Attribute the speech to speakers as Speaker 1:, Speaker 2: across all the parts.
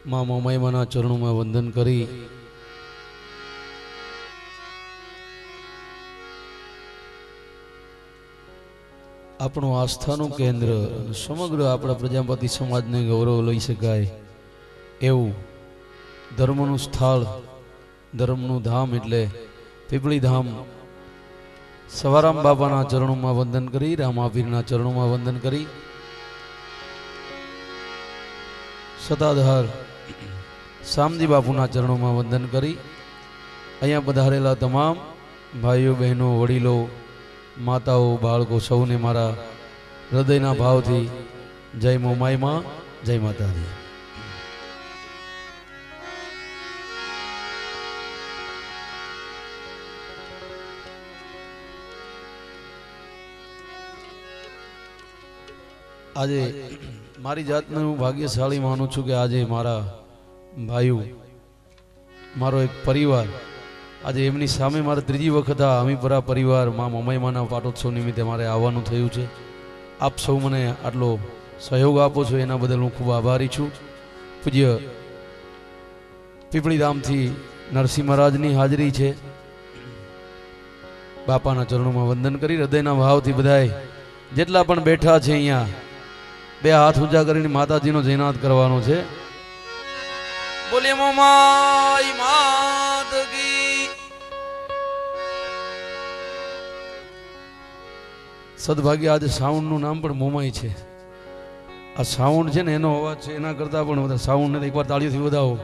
Speaker 1: માં મોમાઈમાના ચરણોમાં વંદન કરી આપણું આસ્થાનું કેન્દ્ર સમગ્ર આપણા પ્રજાપતિ સમાજને ગૌરવ લઈ શકાય એવું ધર્મનું સ્થળ, ધર્મનું ધામ એટલે પીપળી ધામ સવારામ બાપાના ચરણોમાં વંદન કરી, રામાપીરના ચરણોમાં વંદન કરી, સતાધાર શામજી બાપુના ચરણોમાં વંદન કરી, અહીંયા પધારેલા તમામ ભાઈઓ બહેનો વડીલો માતાઓ બાળકો સૌને મારા હૃદયના ભાવથી જય મોમાઈમાં, જય માતાજી. આજે મારી જાતને હું ભાગ્યશાળી માનું છું કે આજે મારા ભાઈઓ, મારો એક પરિવાર, આજે એમની સામે મારે ત્રીજી વખત આ અમીપરા પરિવાર માં મોમાઈમાના પાટોત્સવ નિમિત્તે મારે આવવાનું થયું છે. આપ સૌ મને આટલો સહયોગ આપો છો એના બદલ હું ખૂબ આભારી છું. પૂજ્ય પીપળી ધામથી નરસિંહ મહારાજની હાજરી છે. બાપાના ચરણોમાં વંદન કરી હૃદયના ભાવથી બધાએ જેટલા પણ બેઠા છે અહીંયા બે હાથ ઊંચા કરીને માતાજીનો જયનાદ કરવાનો છે. બોલે મોમાઈ માત કી. સદભાગ્ય આજે સાઉન્ડનું નામ પણ મોમાઈ છે. આ સાઉન્ડ છે ને એનો અવાજ છે એના કરતાં પણ બધા સાઉન્ડ ને એકવાર તાળીઓથી વધાવો.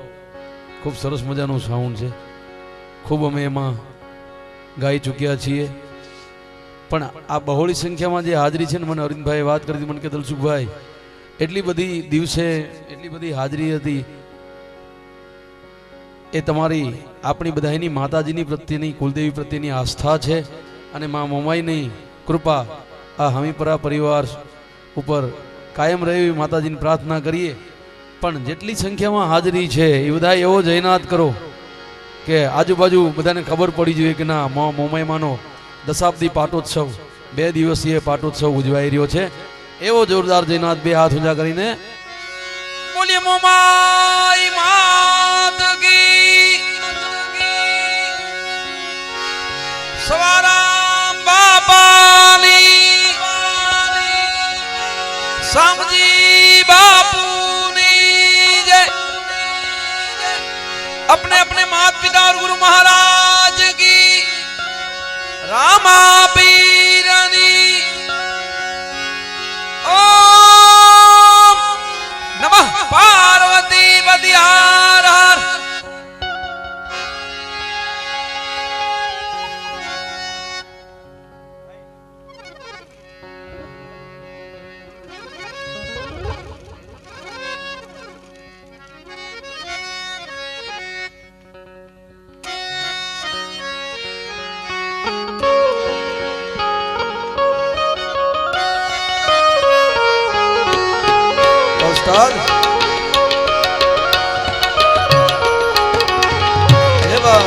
Speaker 1: ખૂબ સરસ મજાનું સાઉન્ડ છે. ખૂબ અમે એમાં ગાઈ ચૂક્યા છીએ. પણ આ બહોળી સંખ્યામાં જે હાજરી છે ને, મને અરવિંદભાઈએ વાત કરી હતી, મને કે દલસુખભાઈ એટલી બધી દિવસે એટલી બધી હાજરી હતી, એ તમારી આપણી બધાની માતાજીની પ્રત્યેની, કુલદેવી પ્રત્યેની આસ્થા છે. અને મા મોમાઈની કૃપા આ હમીપરા પરિવાર ઉપર કાયમ રહે એવી માતાજીની પ્રાર્થના કરીએ. પણ જેટલી સંખ્યામાં હાજરી છે એ બધા એવો જયનાદ કરો કે આજુબાજુ બધાને ખબર પડી જોઈએ કે ના, મા મોમાઈમાનો દશાબ્દી પાટોત્સવ, 2 દિવસીય પાટોત્સવ ઉજવાઈ રહ્યો છે. એવો જોરદાર જયનાદ બે હાથ ઊંચા કરીને બોલીએ મોમાઈ માત કી. સવારામ બાપાની, શામજી બાપુની જય. अपने अपने मात पिता और गुरु महाराज की, रामा पीरनी. ओम नमः पार्वती पति हर हर. Start. Eva.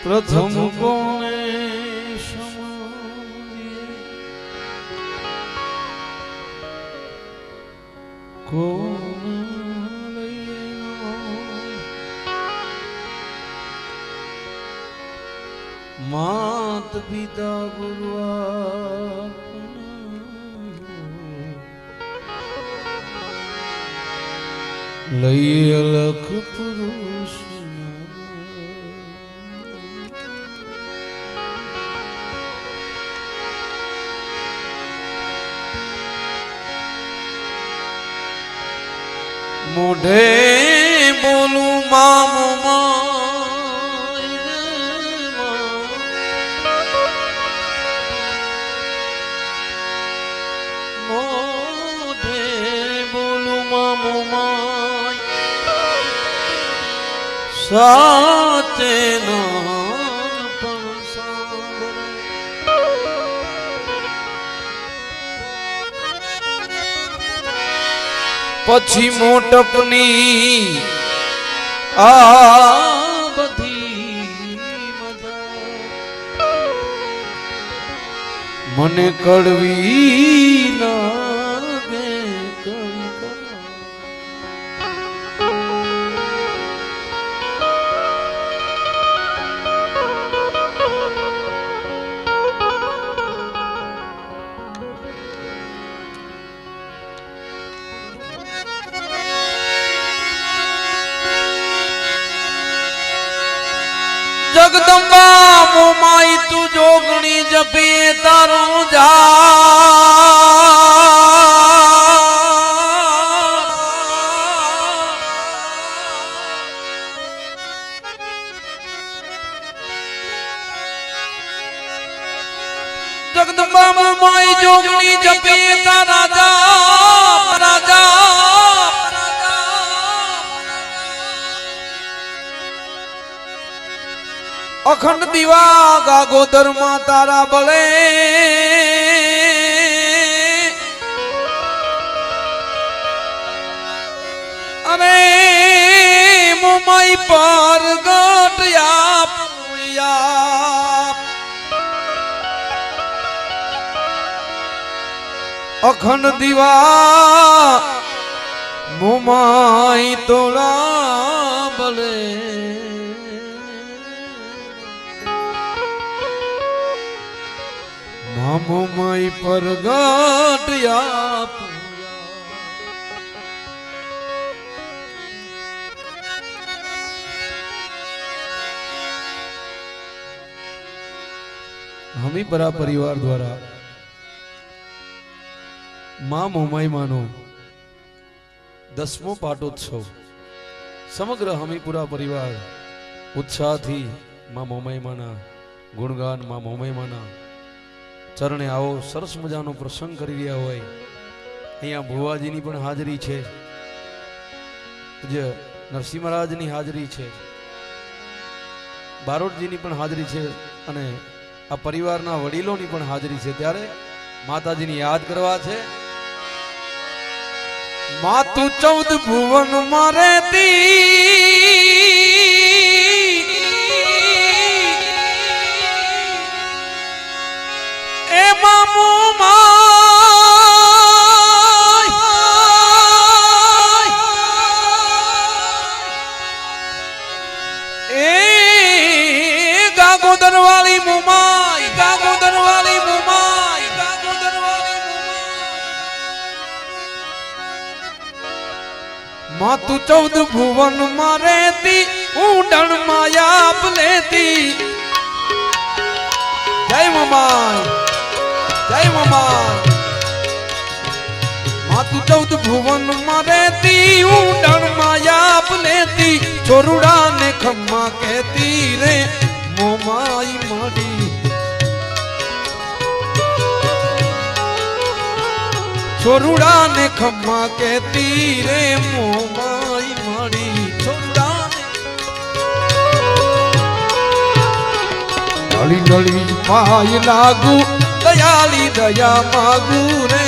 Speaker 1: प्रथम कोणे मात पिता गुरु લઈ અલખ પુરુષ મોઢે બોલું મામો મોઢે બોલું મામો સાચે ના પણ સાંભળે પછી મોટપની આ બધી મજા મને કડવી લાગે જગદંબા મોમાઈ તું જોગણી જપે તારું જગદંબા મોમાઈ જોગણી જપે તારા રાજા અખંડ દીવા ગાગોદર માં તારા બળે અને મોમાઈ પર ગટ અખંડ દીવા મોમાઈ તોલા બળે મામો માઈ પરગટ હમીપરા પરિવાર દ્વારા માં મોમાઈ માનો 10મો પાટોત્સવ સમગ્ર હમીપુરા પરિવાર ઉત્સાહથી માં મોમાઈ માના ગુણગાન માં મોમાઈ માના ચરણે આવો સરસ મજાનો પ્રસંગ કરી રહ્યા હોય અહીંયા ભુવાજીની પણ હાજરી છે પૂજ્ય નરસિંહ મહારાજની હાજરી છે બારોટજીની પણ હાજરી છે અને આ પરિવારના વડીલોની પણ હાજરી છે ત્યારે માતાજીની યાદ કરવા છે માતું 14 ભુવન માં રહેતી ગાગોદર વાળી મુમાઈ ગાગોદર વાળી મુમાઈ ગાગોદર વાળી માતું 14 ભુવન માં રહેતી ઊંડણ માયાપ લેતી જય મમાઈ જય મમાઈ માતું 14 ભુવન માં રહેતી ઊંડણ માયાપ લેતી છોરુડા ને ખમ્મા કહેતી રે મોમાઈ માડી છોરુડા ને ખમ્મા કહેતી રે મોમાઈ માડી છોરુડા ને નળી નળી પાય લાગુ દયાળી દયા માગુ રે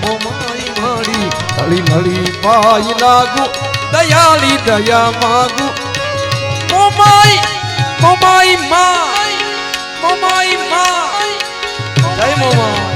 Speaker 1: મોમાઈ માડી નળી નળી પાય લાગુ દયાળી દયા માગુ મોમાઈ મોમાઈ માં મોમાઈ માં જય મોમાઈ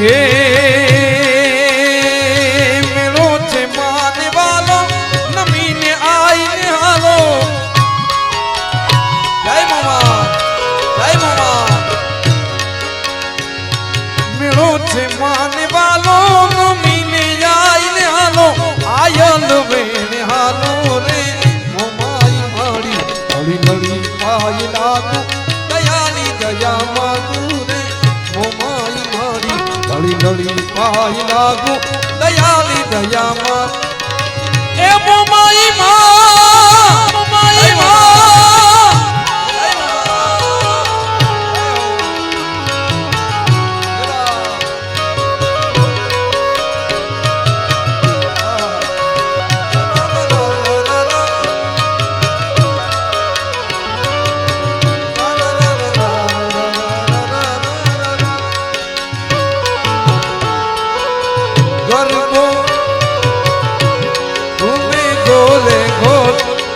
Speaker 1: हे मेरो छे माने वालो नमीने आईने हालो जय मामा मेरो छे माने वालो नमीने आईने हालो आयल वेने हालो रे मोमाई मारी हली हली पाई लागू दयाली दया मागू रे मोमाई मारी हली हली पाई लागू दयाली दया मागू ए मोमाई मोमाई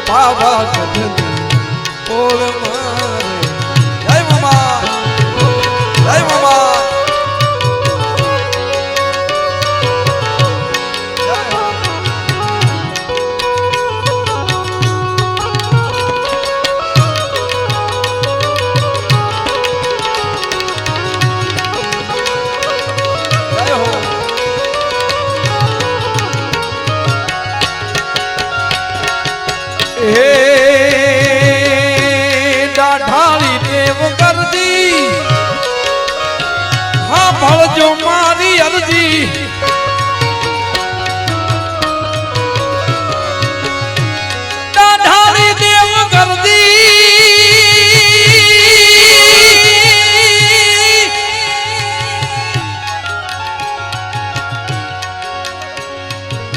Speaker 1: पावा गधनी बोल मारे जय मामा जय मामा ढाली देव कर दी हाँ भल जो मारी अर्जी ढाली देव कर दी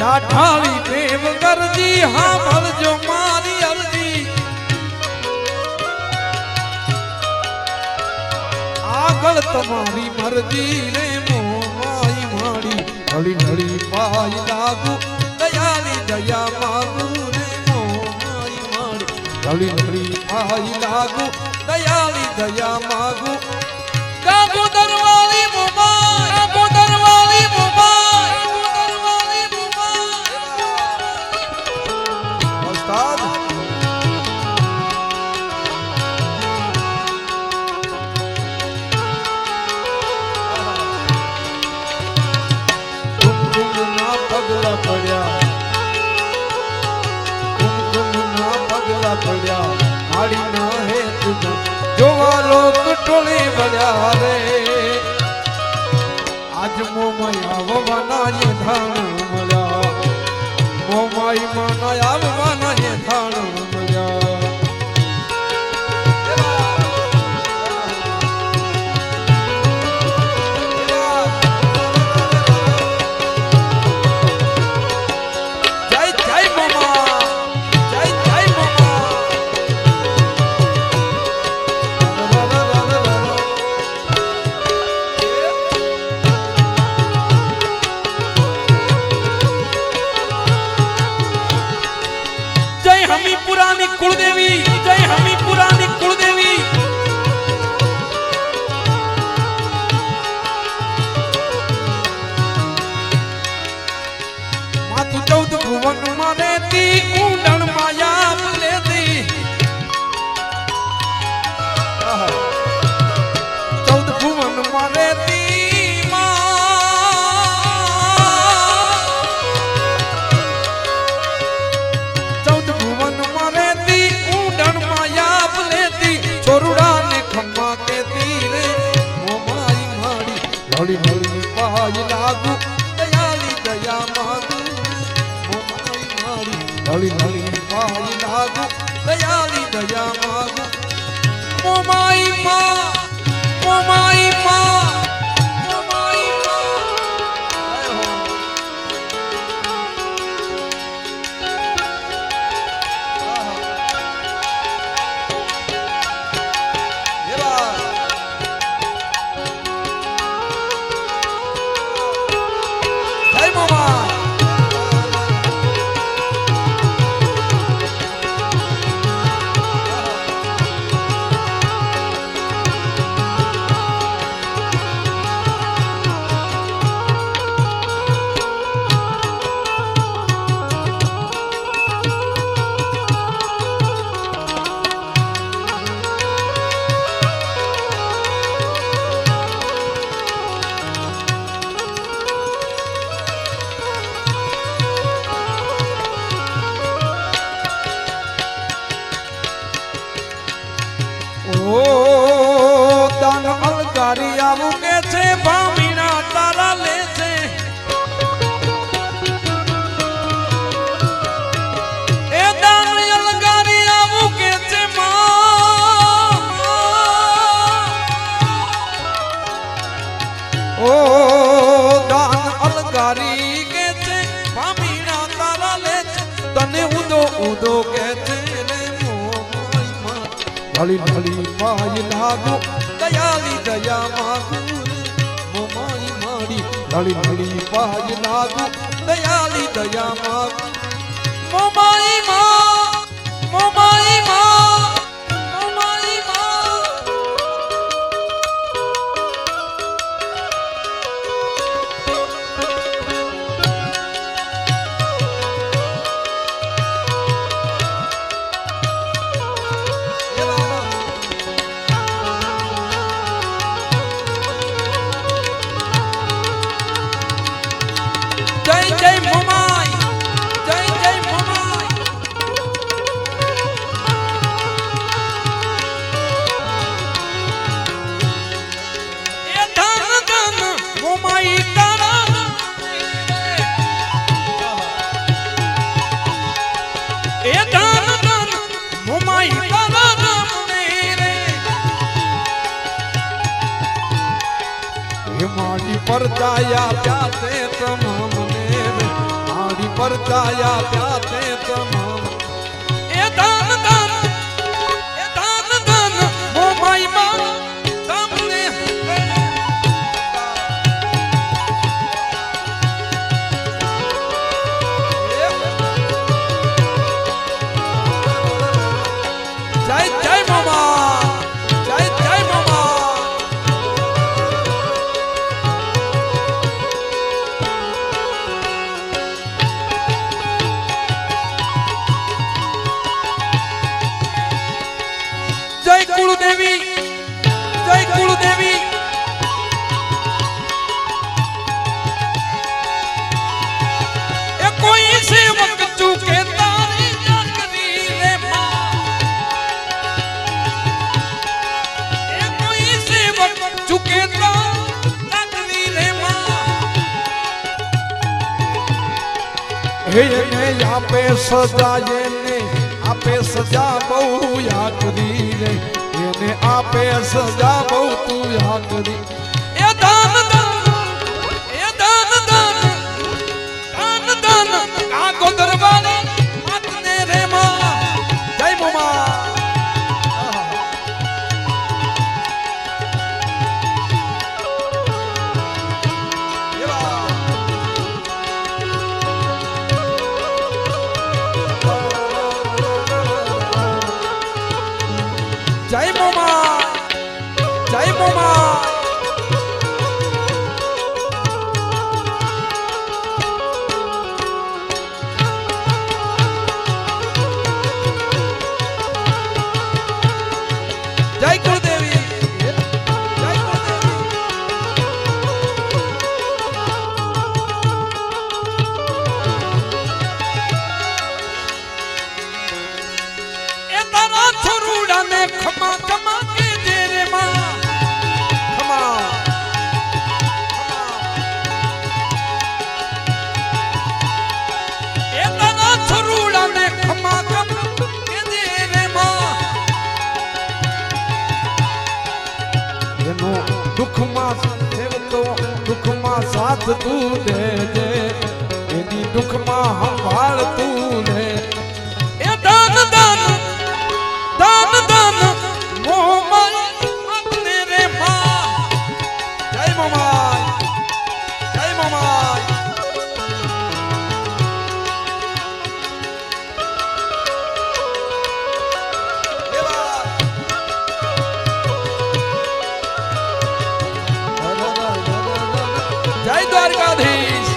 Speaker 1: ढाली देव कर दी हाँ भल जो मारी अर्जी આગળ તમારી મરજી રે મોમાઈ માડી હળી હળી પાઈ લાગુ દયાલી દયા માગુ રે મોમાઈ માડી હળી હળી પાઈ લાગુ દયાલી દયા માગુ ગાગો દરવાળી મોમાઈ ગાગો દરવાળી મોમાઈ ગાગો દરવાળી મોમાઈ ઉસ્તાદ પડ્યા મારી ના હે તુજ જોવા લોક ટોળી વળ્યા રે આજ મોમાઈ આવવાના એ ધાણ મળ્યા મોમાઈ માના આવવાના એ ધાણ મળ્યા पुरानी कुलदेवी जय हमी पुरानी कुलदेवी मातु 14 भुवन में रहती ऊंडण माया लेती 14 भुवन में रहती हली हली पाई लागू दयाली दया मागू मोमाई मारी हली हली पाई लागू दयाली दया मागू मोमाई माँ मोमाई माँ मोमाई माँ
Speaker 2: ઉદો ઉદો કે છે રે મોમાઈ માં ઢળી ઢળી માય લાગુ દયાલી દયા માગુ મોમાઈ મારી ઢળી ઢળી માય લાગુ દયાલી દયા માગુ મોમાઈ માં મોમાઈ માં મોમાઈ માં જય જય મોમાઈ જય જય મોમાઈ એ ધન ધન મોમાઈ તારા એ ધન ધન મોમાઈ તારા નામને રે હે મારી પરદાયા પ્યાતે તમામ પરદાયા પ્યાતે તમામ એ દાન દાન મોમાઈ માં તમને જય જય મોમા જય જય મોમા જય કુળદેવી જય કુળદેવી એ કોઈ સેવક ચૂકે તારી ચાકરી રે માં એ કોઈ સેવક ચૂકે તારી ચાકરી રે માં હે ને આપે સજા એને આપે સજા બહુ યાકરી રે એને આપે સજા બહુ તું યાકરી એ દાન દાન એ દાન દાન દાન દાન કાકો દરબારે આપને રે માં જય મોમા જય મોમા જય મોમા જય કુળદેવી જય કુળદેવી એ તારા છોરુડા ને ખમા ખમા કે દે રે માં ખમા એ તારા છોરુડા ને ખમા ખમા કે દે રે માં એનો દુઃખમાં સેવતો દુઃખમાં સાથ તું દેજે એની દુઃખમાં સંભાળ તું લે એ દાન દાન દાન દાન મોમાઈ આપને રે માં જય મોમાઈ જય મોમાઈ જય દ્વારકાધીશ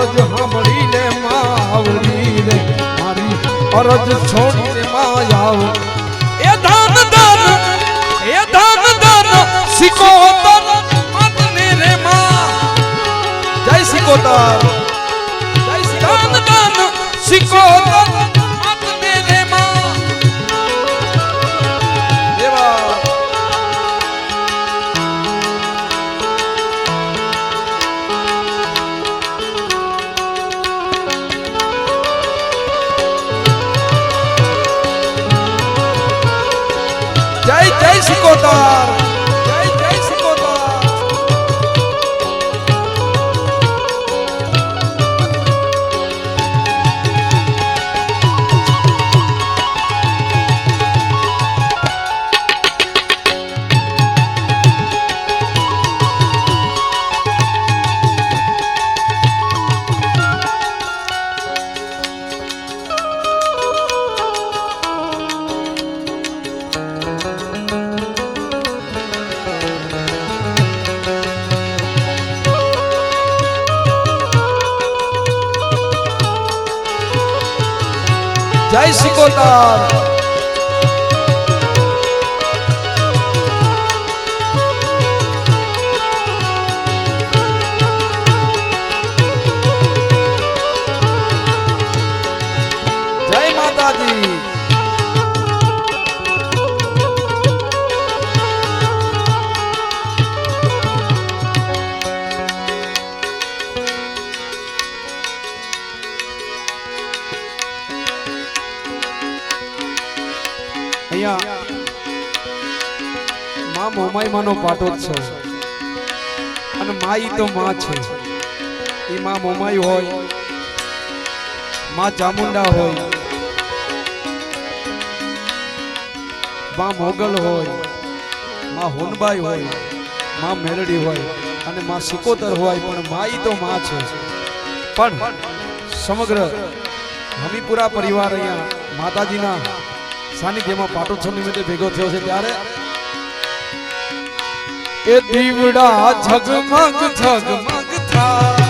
Speaker 2: અરજ સાંભળી લે માં આવડી રે મારી અરજ છોડી રે માં આવ એ દાન દાન એ દાન દાન સિકોતર મતને રે માં જય સિકોતર જય સિકોતર દાન દાન સિકોતર મતને રે માં દેવા જય સિકોતર જય સિકોતર જય સિકોતર જય માતાજી માં મોમાઈ માનો પાટોત્સવ અને માઈ તો માં છે એ માં મોમાઈ હોય માં ચામુંડા હોય માં મોગલ હોય માં હોનબાઈ હોય માં મેલડી હોય અને માં સિકોતર હોય પણ માઈ તો માં છે પણ સમગ્ર હમીપુરા પરિવાર અહીંયા માતાજીના સાનિધ્યમાં પાટોત્સવ નિમિત્તે ભેગો થયો છે ત્યારે એ દીવડા ઝગમગ ઝગમગ થાય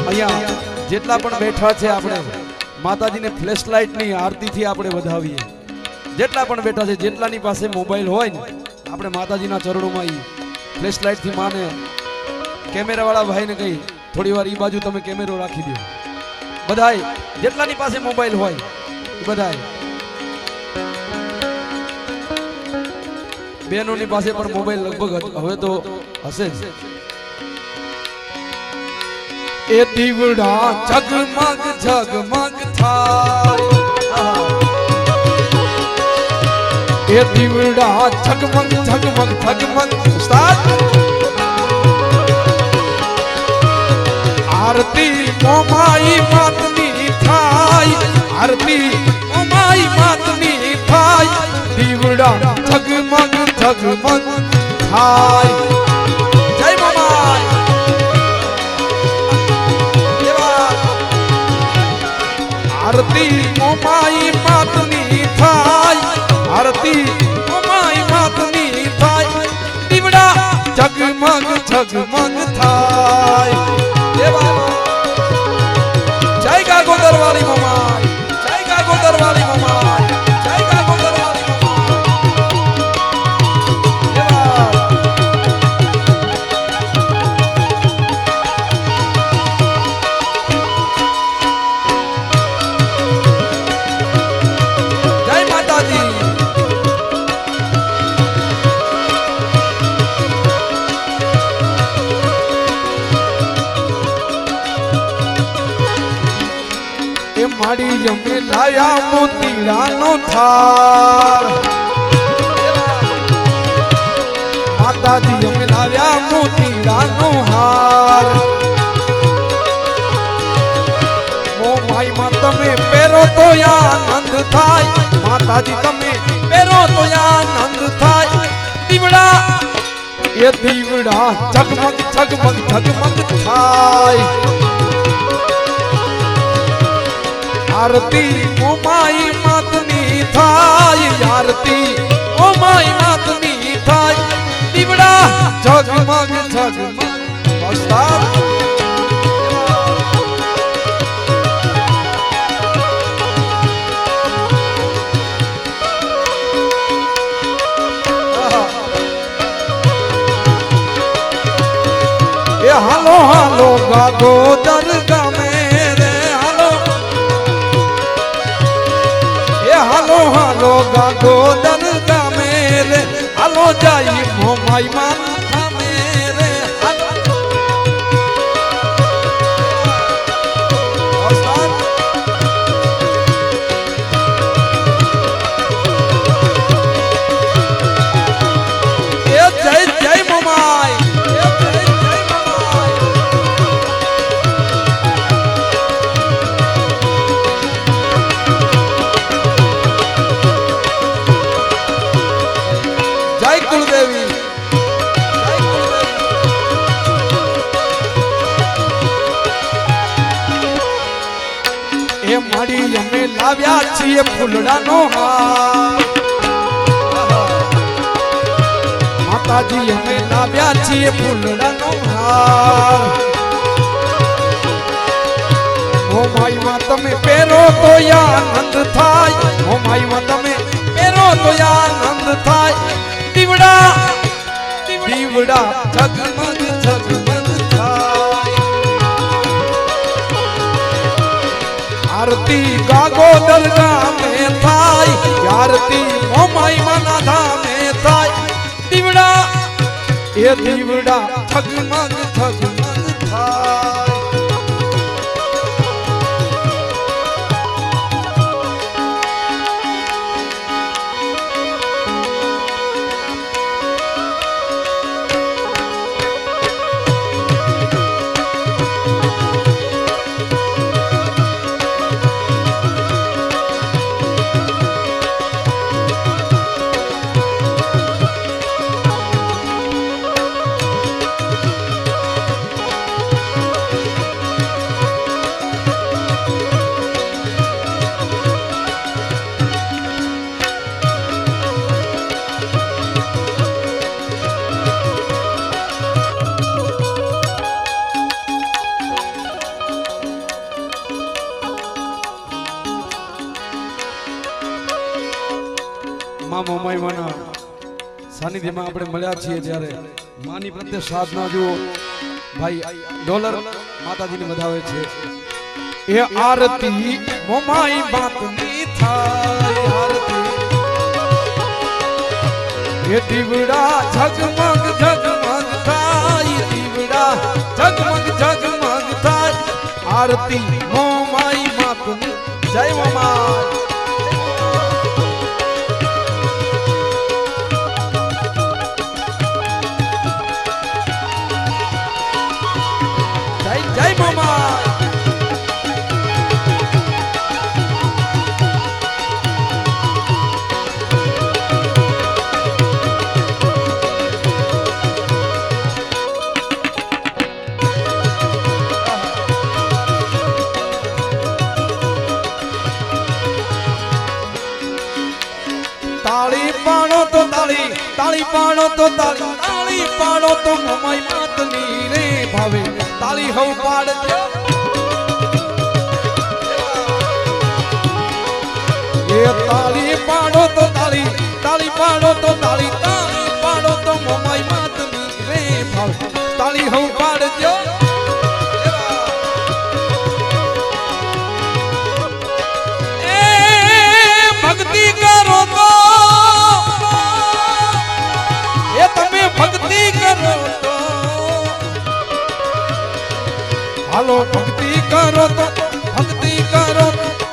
Speaker 2: અહીંયા જેટલા પણ બેઠા છે આપણે માતાજીને ફ્લેશ લાઇટની આરતીથી આપણે વધાવીએ જેટલા પણ બેઠા છે જેટલાની પાસે મોબાઈલ હોય ને આપણે માતાજીના ચરણોમાં ઈ ફ્લેશ લાઇટથી માને કેમેરાવાળા ભાઈને કહી થોડી વાર ઈ બાજુ તમે કેમેરો રાખી દો બધાય જેટલાની પાસે મોબાઈલ હોય બધાય બહેનોની પાસે પણ મોબાઈલ લગભગ હવે તો હશે જ એ દીવડા ઝગમગ ઝગમગ થાય એ દીવડા ઝગમગ ઝગમગ ઝગમગ ઉસ્તાદ આરતી મોમાઈ માતની થાય આરતી મોમાઈ માતની થાય દીવડા ઝગમગ ઝગમગ થાય જય મોમાઈ આરતી મોમાઈ માતની થાય આરતી મોમાઈ માતની થાય દીવડા ઝગમગ ઝગમગ થાય જય ગાગોદર વાળી મોમાઈ જય ગાગોદર વાળી મોમાઈ જય ગાગોદર વાળી મોમાઈ જય માતાજી માડી જમે લાયા મોતીડાનો થાર માતાજી અમે લાવ્યા મોતીડાનો હાર મોમાઈ માં તમે પહેરો તો આનંદ થાય માતાજી તમે પહેરો તો આનંદ થાય દીવડા એ દીવડા ઝગમગ ઝગમગ ઝગમગ થાય આરતી મોમાઈ માતની થાય આરતી મોમાઈ માતની થાય દીવડા ઝગમગ ઝગમગ ઉસ્તાદ એ હાલો હાલો ગાગો દરગાહ મેરે હાલો એ હાલો હાલો ગાગો દરગાહ મેરે હાલો જાઈ મોમાઈ માથા મેરે એ જય જય મોમાઈ માડી અમે લાવ્યા છીએ ફૂલડાનો હાર માતાજી અમે લાવ્યા છીએ ફૂલડાનો હાર ઓ માઈમાં તમે પહેરો તો આનંદ થાય ઓ માઈમાં તમે પહેરો તો આનંદ થાય દીવડા દીવડા જગમગ જગમગ થાય આરતી ગાગો દરગાહ में થાય આરતી મોમાઈ માના ધામે થાય દીવડા એ દીવડા ઠગમગ ઠગમગ થાય માં મોમાઈ માના સાનિધ્યમાં આપણે મળ્યા છીએ ત્યારે માની પ્રત્યે સાધના જુઓ ભાઈ ડોલર માતાજીને વધાવે છે એ આરતી મોમાઈ બાતની થાય આરતી એ દીવડા ઝગમગ ઝગમગ થાય દીવડા ઝગમગ ઝગમગ થાય આરતી મોમાઈ બાતની જય મોમાઈ તાળી પાડો તો તાળી તાળી પાડો તો તાળી તાળી પાડો તો મોમાઈ માતની રે ભાવે તાળી હવ પાડજો એ તાળી પાડો તો તાળી તાળી પાડો તો તાળી તાળી પાડો તો મોમાઈ માતની રે ભાવે તાળી હવ પાડજો એ ભક્તિ કરો તો તમે ભક્તિ કરો તો હાલો ભક્તિ કરો તો ભક્તિ કરો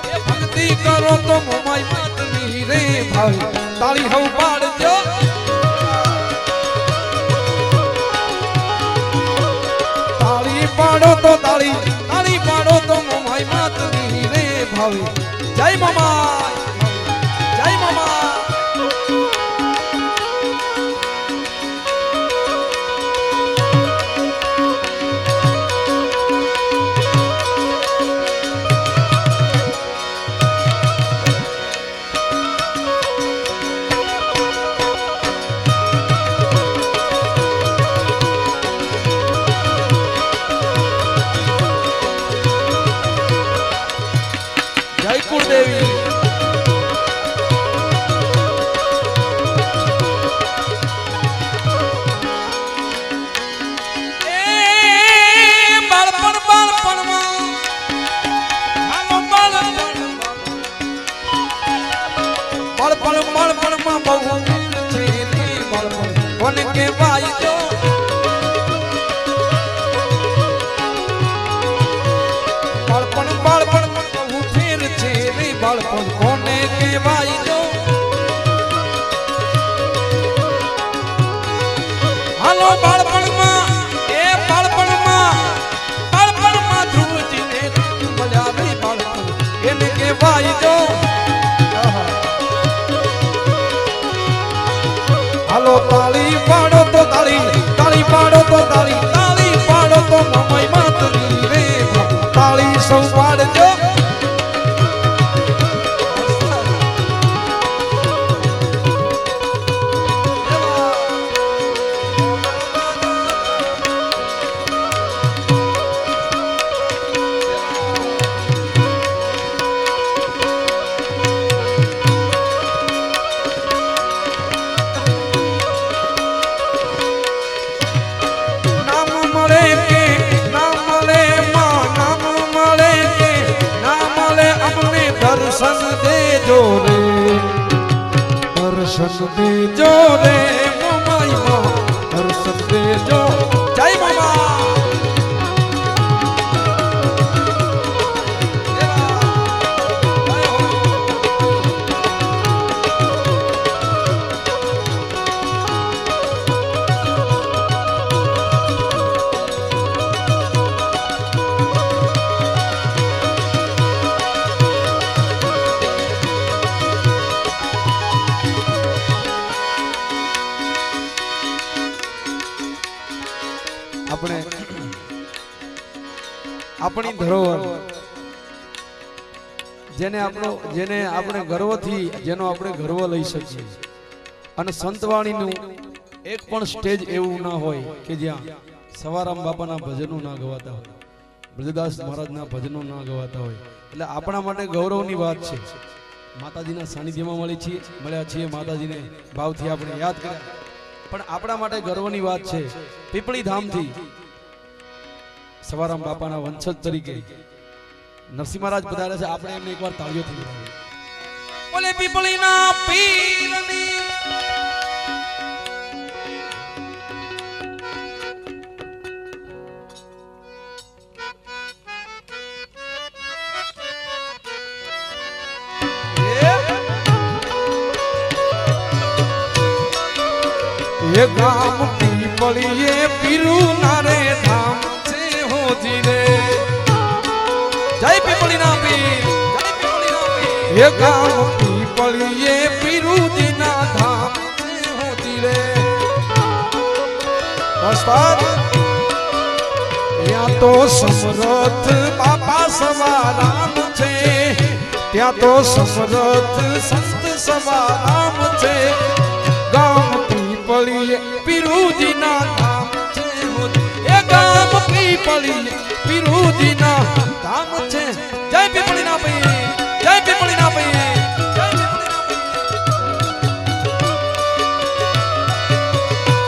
Speaker 2: એ ભક્તિ કરો તો મોમાઈ માતની રે ભાઈ તાળી હવ પાડજો તાળી પાડો તો તાળી તાળી પાડો તો મોમાઈ માતની રે ભાઈ જય મોમાઈ જય મોમાઈ કહેવાય જો બાળપણ બાળપણ બહુ ફેર છે રે બાળપણ કોને કહેવાય જો હાલો બાળપણમાં એ બાળપણમાં ધ્રુવજીને મળ્યા રે બાળપણ એને કહેવાય જો હાલો તાળી પાડો તો તાળી તાળી પાડો તો તાળી તાળી પાડો તો મમઈ માતની રે તાળી સૌ પાડજો દર્શન દેજો રે દર્શન દેજો રે મોમાઈમાં દર્શન દેજો જય મામા આપણે આપણી ધરોહર જેને આપણે ગર્વથી જેનો આપણે ગર્વ લઈ શકીએ અને સંતવાણીનું એક પણ સ્ટેજ એવું ના હોય કે જ્યાં સવારામ બાપાના ભજનો ના ગવાતા હોય બ્રજદાસ મહારાજના ભજનો ના ગવાતા હોય એટલે આપણા માટે ગૌરવની વાત છે માતાજીના સાનિધ્યમાં મળ્યા છીએ માતાજીને ભાવથી આપણે યાદ કર્યા પણ આપણા માટે ગર્વની વાત છે પીપળી ધામથી સવારામ બાપાના વંશજ તરીકે નરસિંહ મહારાજ પધાર્યા છે આપણે એમને એકવાર તાળીઓથી બોલે પીપળીના પીરની ये गाम पीपलिए पीरू नारे धाम से हो जीरे जय पीपली ना पीर जय पीपली ना पीर ये गाम पीपलिए पीरू दीना धाम से हो जीरे उस्ताद यहाँ तो समरथ बाबा सवाराम छे ત્યાં તો સમરથ સંત સવારામ છે ગામ પીપળીએ પીરુજીના ધામ છે એ ગામ પીપળીએ પીરુજીના ધામ છે જય પીપળીના પીર જય પીપળીના પીર જય પીપળીના પીર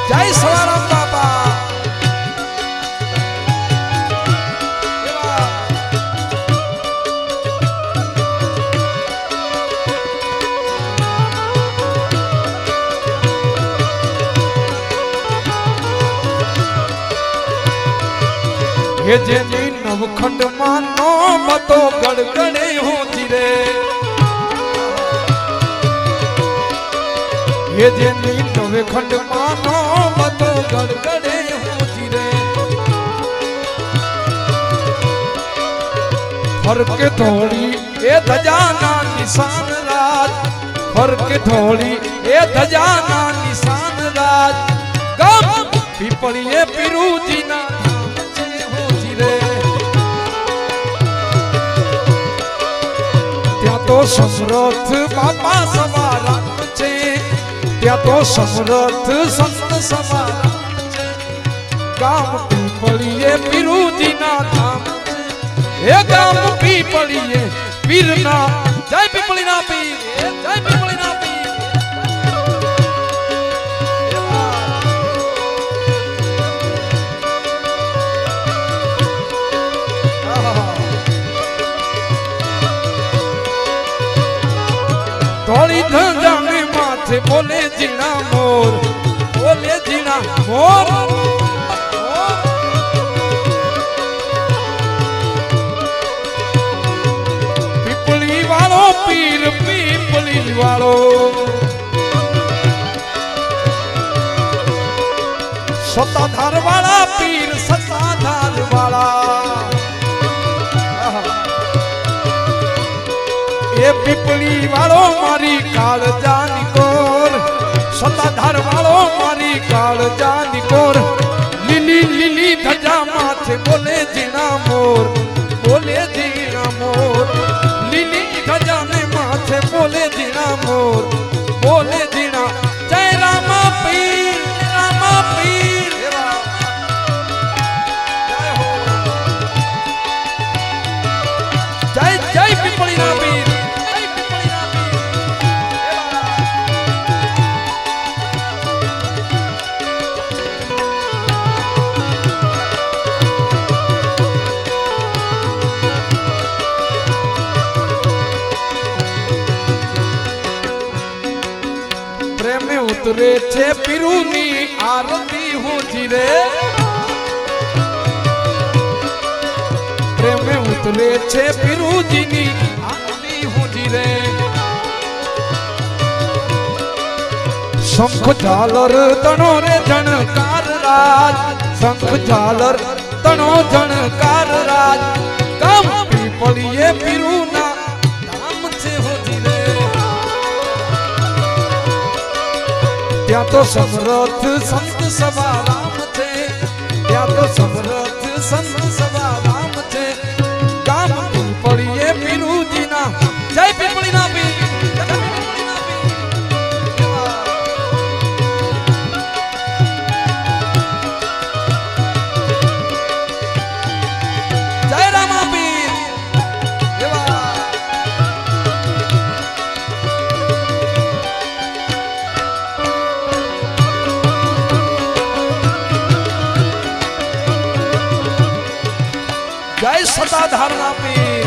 Speaker 2: જય સવારામ બાપા ये जेनी नवखंड मानो मतो गड़गड़े होती रे ये जेनी नवखंड मानो मतो गड़गड़े होती रे फर्क थोड़ी ए धजाना निशान राज फर्क थोड़ी ए धजाना निशान राज गम पीपळीए पीरूजी ना तो समरथ बापा सवाराम छे त्या तो समरथ संत सवाराम छे गाम पीपळीए पीरूजी ना धाम ए गाम पीपळीए पीरना जय पीपळीना पीर जय पीपळीना पीर धोली धंधा में माथे बोले जीना मोर बोले जीना જીના મોર પીપળી વાળો પીર પીપળી વાળો સતાધાર વાળા પીર સતાધાર વાળા એ પીપળી વાળો મારી કાળજાની કોર સતાધાર વાળો મારી કાળજાની કોર લીલી લીલી ધજા માથે બોલે જીણા મોર બોલે જીણા મોર લીલી ધજા ને માથે બોલે જીણા મોર બોલે જીણા જય રામા પીર રામા પીર જય જય પીપળી ના પીર ઉતરે છે પીરુની આરતી હું જીરે પ્રેમે ઉતરે છે પીરુજીની આરતી હું જીરે શંખ ઝાલર તણો રે જણકાર રાજ શંખ ઝાલર તણો જણકાર રાજ કામ પીપળીએ પીરુના ધામ છે હું જીરે ત્યાં તો સમરથ સંત સભા રામ છે ત્યાં તો સમરથ સંત સભા રામ છે ગામ પીપળીએ પીરુજીના જય પીપળીના પીર જય રામા પીર જય સતાધાર ના પીર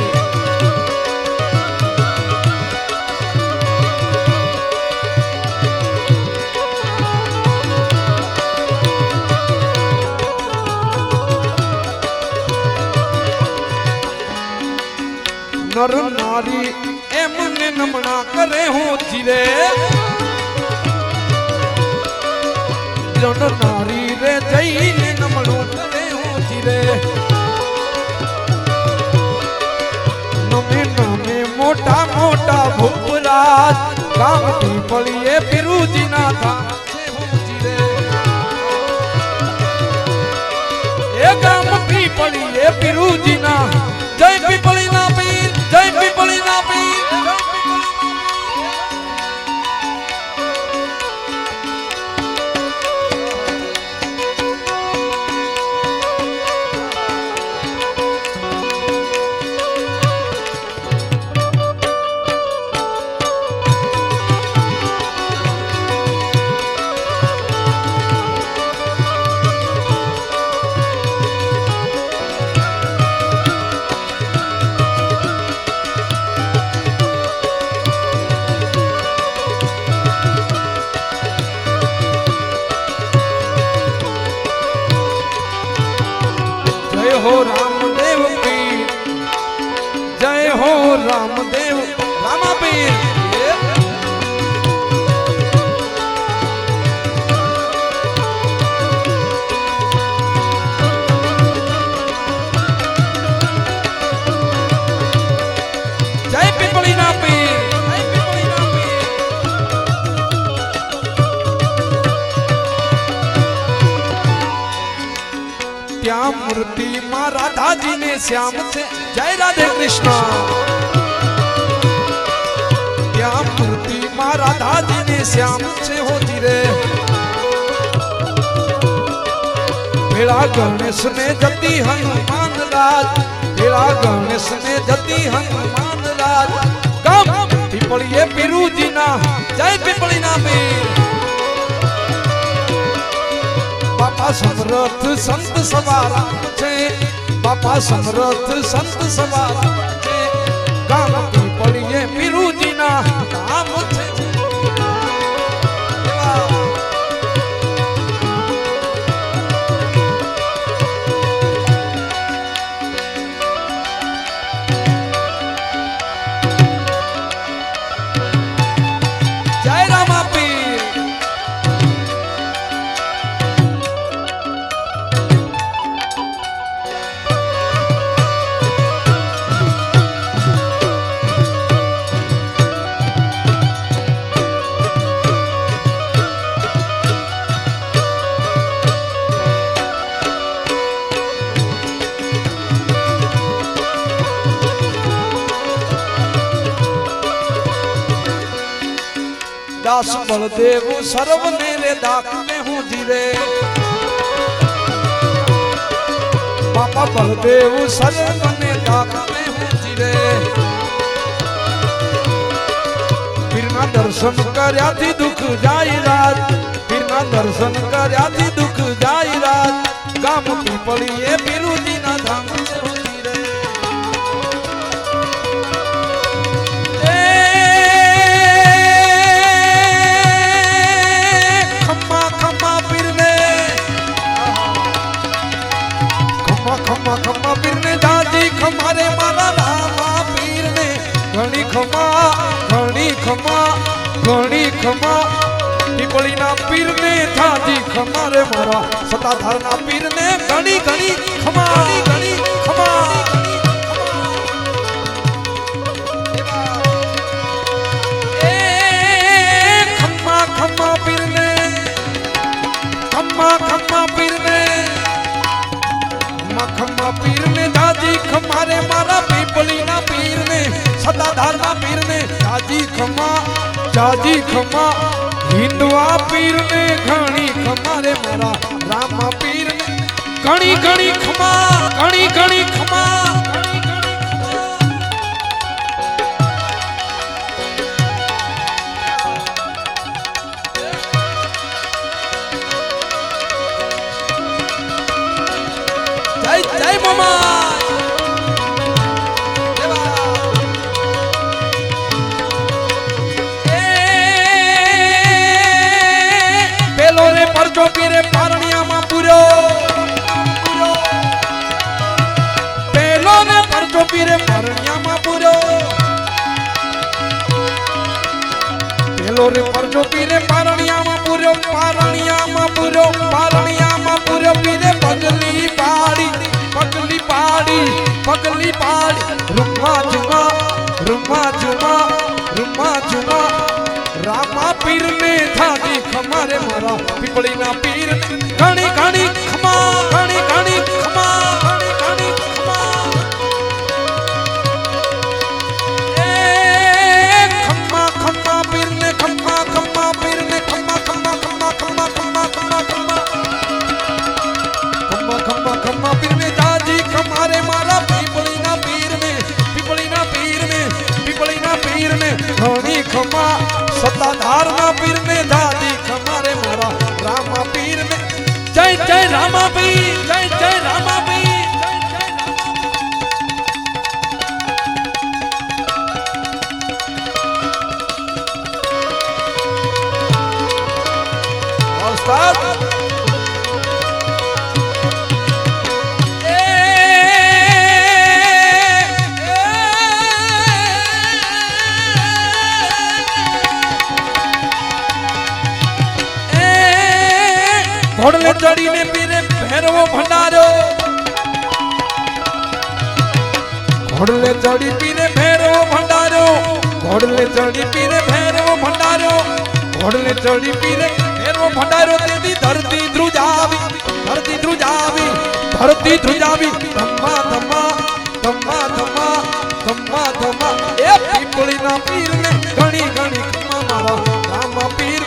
Speaker 2: નર નારી એમને નમણા કરે હું જીરે જન નારી રે જઈને નમણું કરે હું જીરે નમે મોટા મોટા ભૂપરાજ ગામ પીપળીએ પીરુજીના ધામ છે હું જીરે એ ગામ પીપળીએ પીરુજીના જય પીપળીના પીર જય પીપળીના પીર हो रामदेव पीर जय हो रामदेव रामा पीर जय पीपळीना पीर जय पीपळीना पीर त्या मूर्ति मां राधा जी ने श्याम से जय राधे कृष्ण त्या मूर्ति मां राधा जी ने श्याम से होती रे भेड़ा गणेश ने जती हनुमान राज भेड़ा गणेश ने जती हनुमान राज कम पीपळीए पीरुजी ना जय पीपळीना पीर बापा समरथ संत सवारा छे बापा समरथ संत सवारा छे गाम पीपळीए पीरुजी ना नाम छे दास बलदेव सर्व मेरे दाक में हूँ जीरे बाबा बलदेव सर्व ने दाक में हूँ जीरे बिना दर्शन कर्या थी दुख जाई रात बिना दर्शन कर्या थी दुख जाई रात गाम पीपली ये बिरुजी ना धाम में हूँ जीरे खम्मा खम्मा पीर ने दादी खमारे मारा रामा पीर ने घणी खमा पीपली ना पीर ने दादी खमारे मारा सताधार ना पीर ने घणी खमा ए खम्मा पीर ने खम्मा पीर ने खम्मा पीर ने दादी खमारे मारा पीपली ना पीर ने सदाधार ना पीर ने दादी खमा हिंदुआ पीर ने घणी खमारे मारा रामा पीर ने घणी खमा जय मामा पेलो रे परचो पीरे पारणिया मा पूरो पेलो रे परचो पीरे पारणिया मा पूरो पेलो रे परचो पीरे पारणिया मा पूरो पीरे पगली पाड़ी रुमा जुमा रामा पीर ने थादी खमारे मारा पीपली ना पीर घणी खमा ए खम्मा पीर ने खम्मा पीर ने खम्मा पीर ने दादी खमारे मारा पीपली ना पीर ने घणी खमा सताधार ना पीर ने दादी खमारे मारा रामा पीर ने जय रामा पीर जय रामा पीर उस्ताद घोड़ले चढ़ी ने पीरे भैरवो भंडारो घोड़ले चढ़ी पीरे भैरवो भंडारो तेरी धरती ध्रुजावी धम्मा ए पीपली ना पीर ने घणी खमा मारा रामा पीर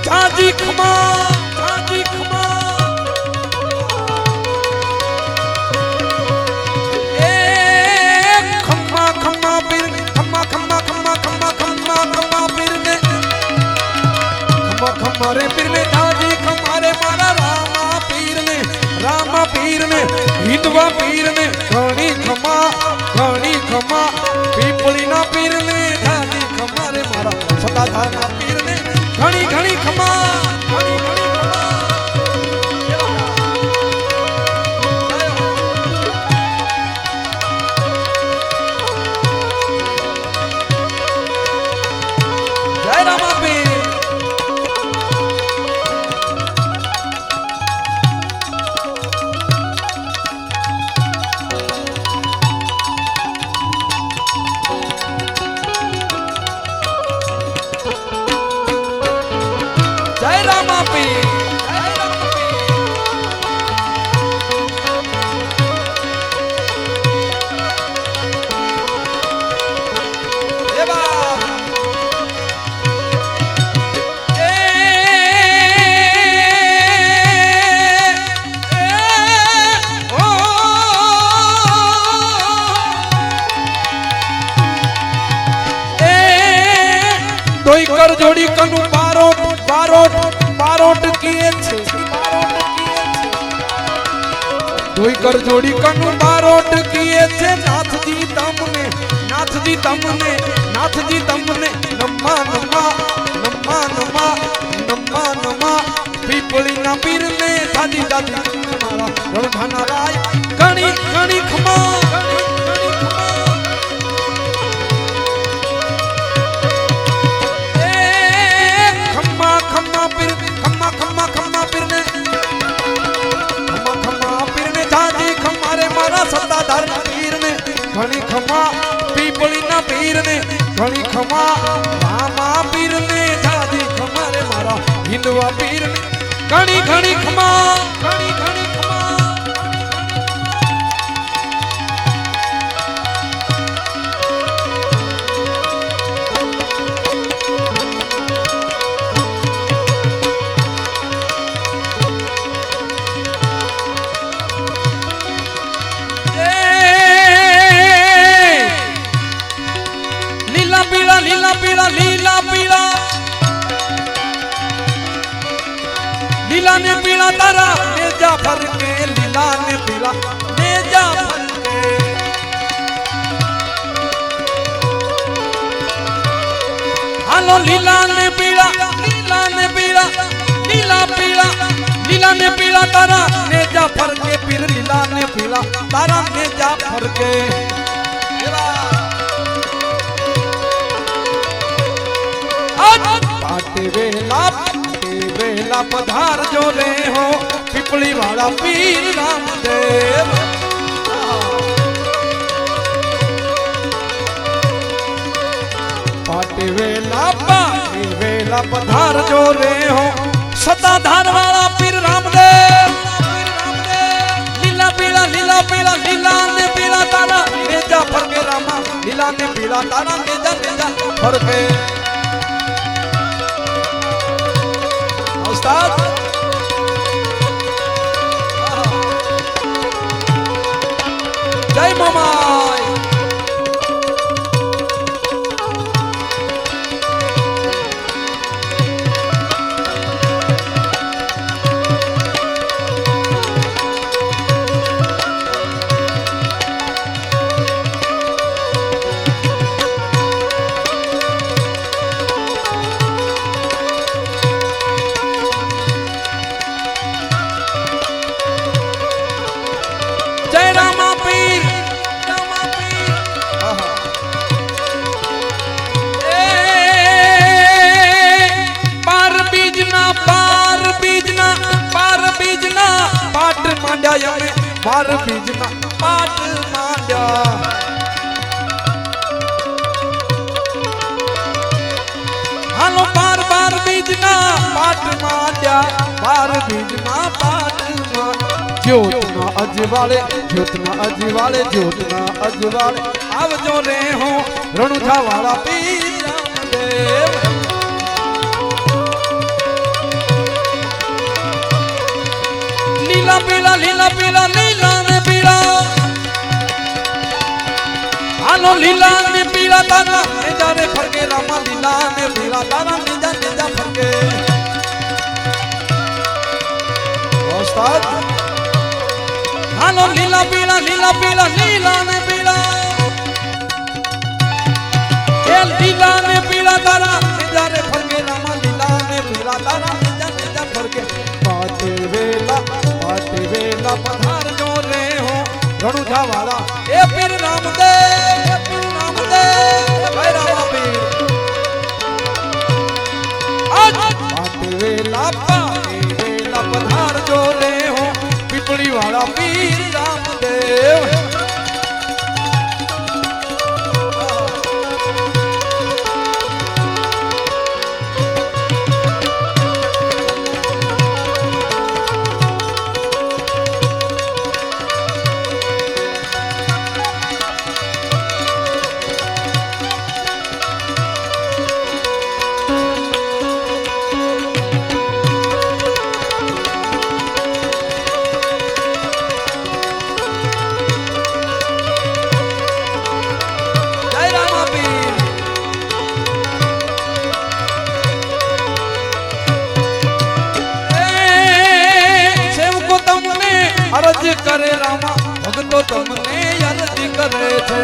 Speaker 2: चाची खमा खमारे पीर ने दादी खमारे मारा रामा पीर ने हिंदुआ पीर ने घणी खमा पीपली ना पीर ने दादी खमारे मारा सदाधार ना पीर ने घणी खमा जय रामा पीर बारोट किए छे धोई कर जोड़ी कनु बारोट किए छे नाथ जी तमने नम्मा नम्मा नम्मा नम्मा नम्मा नम्मा पीपली ना पीर ने दादी दादी मारा रणधाना राय कणी कणी खमा खम्मा पीर खम्मा खम्मा खम्मा पीर ने जाजी खम्मारे मारा सत्ताधार पीर ने घणी खम्मा पीपली ना पीर ने घणी खम्मा रामा पीर ने जाजी खम्मारे मारा हिंदवा पीर ने घणी घणी खम्मा घणी घणी खम्मा लीला ने पीला तारा नेजा भर के लीला ने पीला नेजा भर के हालो लीला ने पीला लीला ने पीला लीला पीला लीला ने पीला तारा नेजा भर के पीर लीला ने पीला तारा नेजा भर के पाटे वेला पधार जो ले हो पिपली वाला पीर रामदेव पाटे वेला पधार जो ले हो सताधार वाला पीर रामदेव लीला पीला लीला पीला लीला ने पीला तारा नेजा फर के रामा लीला ने पीला तारा नेजा नेजा फर के उस्ताद जय मामाई बार बीजना पाट मांड्या हालो बार बार बीजना पाट मांड्या बार बीजना पाट ज्योतना अजवाले ज्योतना अजवाले ज्योतना अजवाले आव जो रे हो रणुझा वाला पीर रामदेव लीला पीला लीला पीला लीला ने पीला हालो लीला ने पीला तारा नेजा रे फरके रामा लीला ने पीला तारा नेजा नेजा फरके उस्ताद हालो लीला पीला लीला ने पीला ये लीला ने पीला तारा नेजा रे फरके रामा लीला ने पीला तारा नेजा नेजा फरके पाटे वेला पधार जो रे हो रणुझा वाला ए पीर रामदेव भाई रामा पीर आज पाटे वेला पधार जो रे हो पिपली वाला पीर रामदेव અરજ કરે રામા ભગતો તમને અરજ કરે છે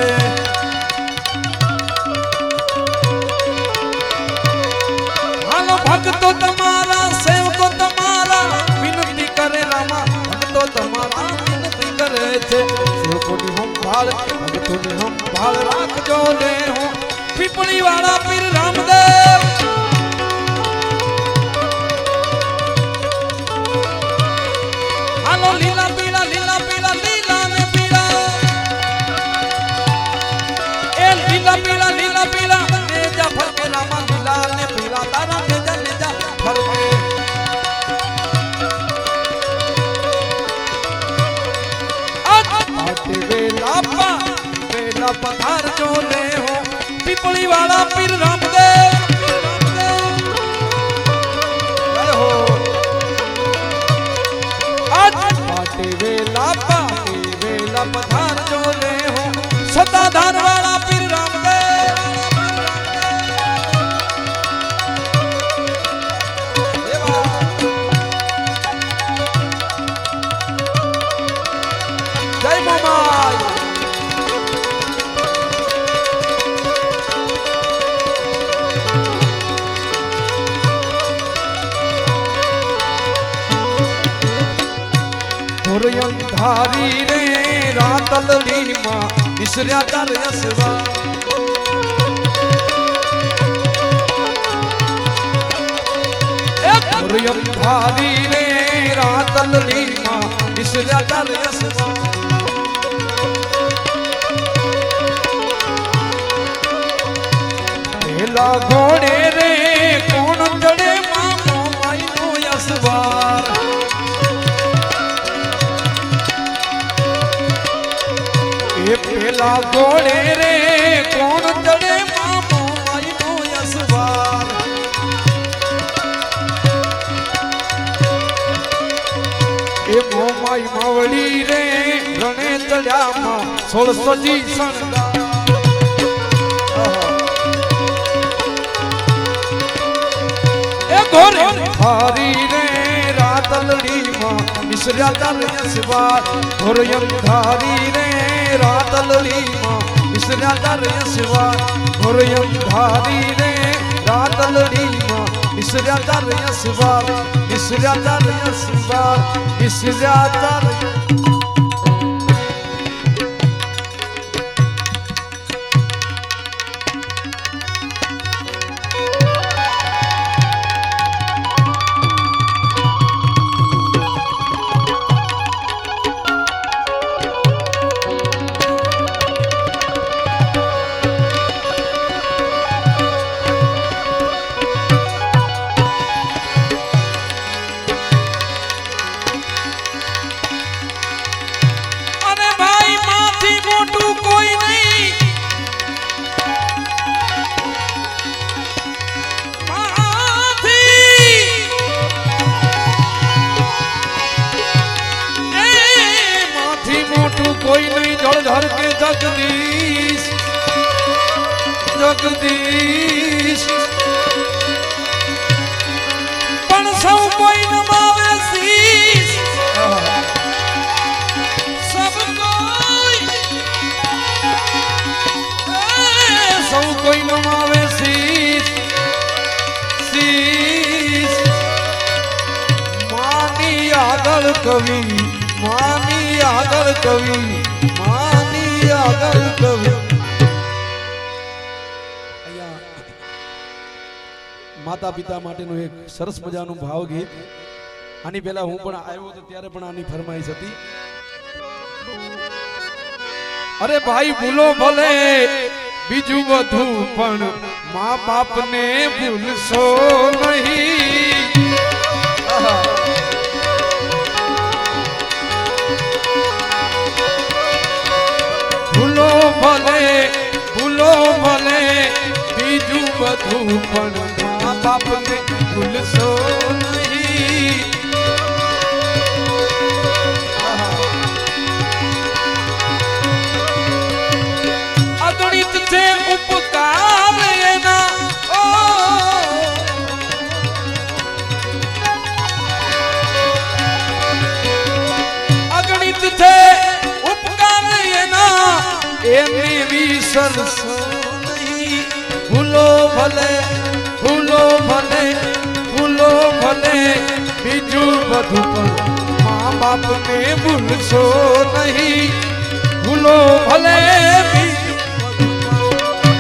Speaker 2: હાલો ભગતો તમારા સેવકો તમારા વિનંતી કરે રામા ભગતો તમારા વિનંતી કરે છે સેવકોની સંભાળ ભગતોની સંભાળ રાખજો ને હું પીપળી વાળા પીર રામદેવ હાલો લીલા પીળા લીલા પીળા લીલા ને પીળા એ લીલા પીળા ને જા ફરકે રામા લીલા ને પીળા તારા ને જા ફરકે આટે વેલા પધાર જો લે હો પીપળી વાળા પીર રામદેવ પાટે વેલા પધાર જો લે હો સતાધાર વાળા પીર રામદેવ જય મોમાઈ અંધારી રે રાતલની માં નિસર્યા તાર યસવા અંધારી રે રાતલની માં નિસર્યા તાર યસવા પેલા ઘોડે રે કોણ ચડે મામો માઈનો યસવાર પેલા ઘોડે રે કોણ ચડે મામો માઈનો યસવાર એ મોમાઈ માવડી રે રણે ચડ્યામાં 16 શણગાર એ ઘોરે હારી રે રાતલડીમાં નિસર્યા તાર યસવાર ઘોરે અંધારી રે રાતલડીમાં નિસર્યા તાર યસવાર ઘોરે અંધારી રે રાતલડીમાં નિસર્યા તાર યસવાર નિસર્યા તાર યસવાર નિસર્યા તાર कोई नहीं जलधर के जगदीश जगदीश पण सौ कोई नमावे शीश सब कोई नमावे शीश शीश मानी आगल कवि मानी आगल कवि मानी आगल कवि माता पिता माटेનું એક સરસ મજાનું ભાવગીત આની પહેલા હું પણ આવ્યો તો ત્યારે પણ આની ફરમાઈશ હતી અરે ભાઈ ભૂલો ભલે બીજું બધું પણ મા બાપને ભૂલશો નહીં ભૂલો ભલે બીજું બધું પણ મા બાપને ભૂલશો નહીં અગણિત છે ઉપકાર એના અગણિત એને વિસરશો નહીં. ભૂલો ભલે ભૂલો ભલે ભૂલો ભલે બીજું બધું પણ મા બાપને ભૂલશો નહીં. ભૂલો ભલે બીજું બધું પણ.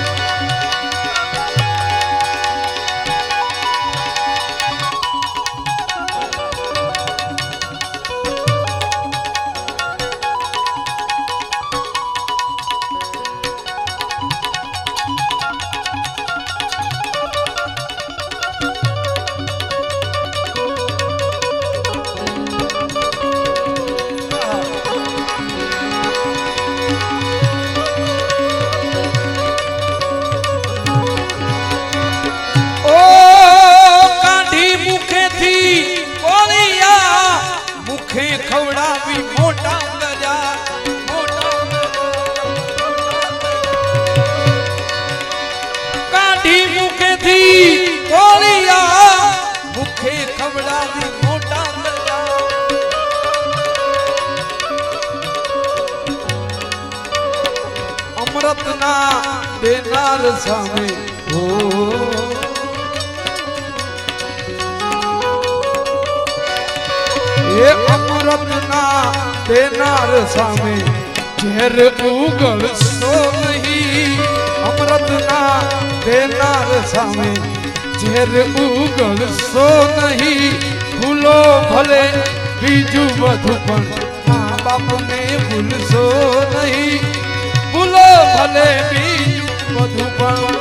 Speaker 2: ખવડાવી મોટા કર્યા કાઢી મુખેથી કોળિયા મુખે ખવડાવી મોટા કર્યા. અમૃતના દેનાર સામે હો એ અમૃતના દેનાર સામે ઝેર ઉગલશો નહીં. અમૃતના દેનાર સામે ઝેર ઉગલશો નહીં. ભૂલો ભલે બીજું બધું પણ મા બાપને ભૂલશો નહીં. ભૂલો ભલે બીજું બધું પણ.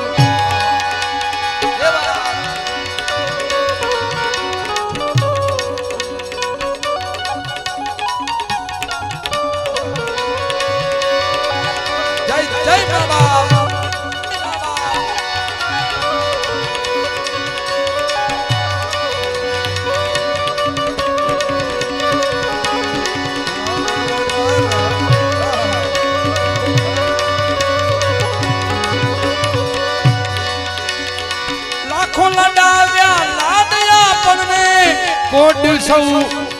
Speaker 2: લડાવ્યા લાડયા પણ કોટ સૌ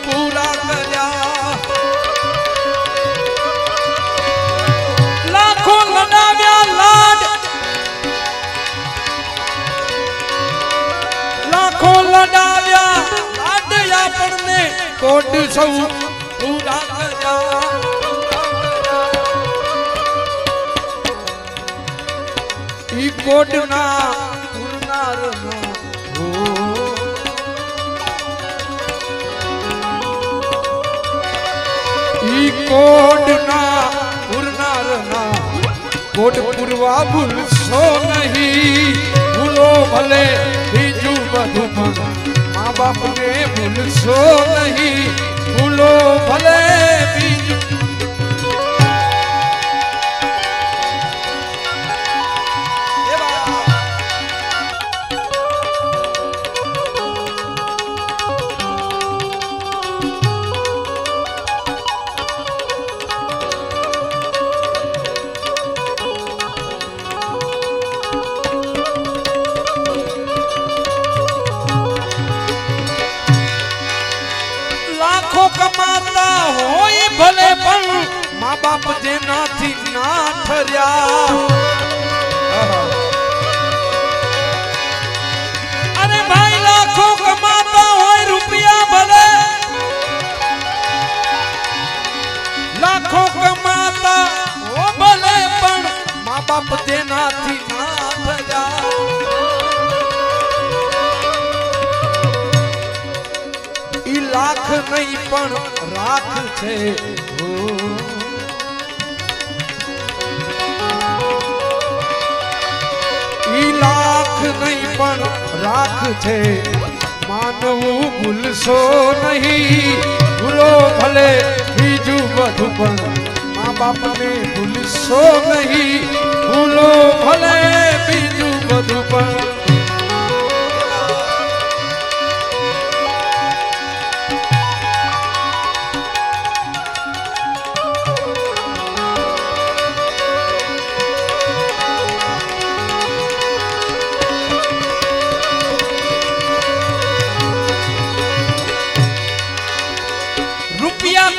Speaker 2: પૂરા કર્યા. લાખો લડાવ્યા લાડ લાખો લડાવ્યા લાડયા પણ કોટ સૌ પૂરા કર્યા. ઈ કોટના કોટના પુરનારના કોટ પુરવા ભૂલશો નહીં. ભૂલો ભલે બીજું બધું પણ મા બાપને ભૂલશો નહીં. ભૂલો ભલે બીજું કમાતા હોય ભલે પણ મા બાપ જેનાથી ના ઠર્યા. અરે ભાઈ લાખો કમાતા હોય રૂપિયા ભલે લાખો કમાતા હો ભલે પણ મા બાપ જેનાથી ના ઠર્યા. લાખ નહીં પણ રાખ છે. ઈ લાખ નહીં પણ રાખ છે. માનવું ભૂલશો નહીં. ભૂલો ભલે બીજું બધું પણ મા બાપને ભૂલશો નહીં. ભૂલો ભલે બીજું બધું પણ.